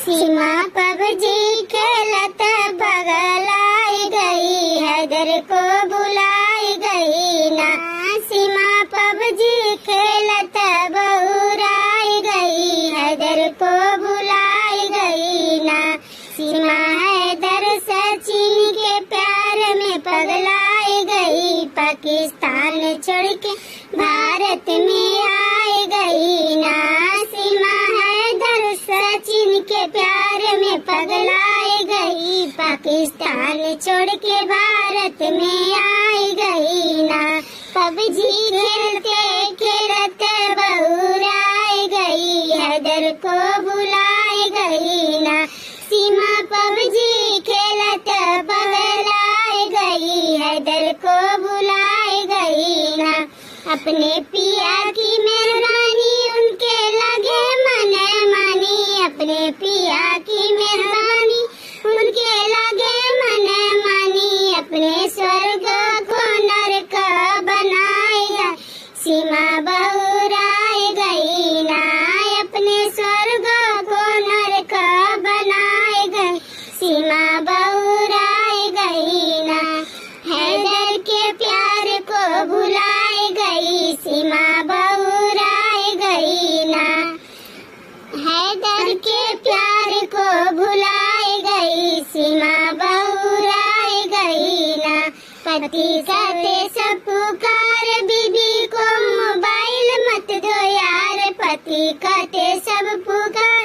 सीमा PUBG खेलत पगलाई गई, हैदर को बुलाई गई ना। सीमा पबजी खेलत बहुराई गई, हैदर को बुलाई गई ना। सीमा हैदर सचिन के प्यार में पगलाई गई, पाकिस्तान छोड़ के भारत में आई गई ना। सीमा हैदर सचिन के प्यार में पगलाई गई, पाकिस्तान छोड़ के भारत में आई गई ना। पबजी खेलते खेलते बहुराई गई, हैदर को बुलाई गई ना। सीमा पबजी खेलत पगलाई गई, हैदर को बुलाई गई ना। अपने पिया की मेहरबानी उनके लगे मन मानी, अपने पिया की मेहरबानी उनके लगे मन मानी। अपने स्वर्ग को नरक बनाएगा, सीमा बहुराई गई ना। अपने स्वर्ग को नरक बनाए गई, सीमा बहुराई गई ना। हैदर के प्यार को भुलाई गई, सीमा बहुराई गई ना। हैदर के प्यार को भुलाई गई, सीमा बहुराई गई ना। पति कहते सब पुकार, बीबी को मोबाइल मत दो यार, पति कहते सब पुकार।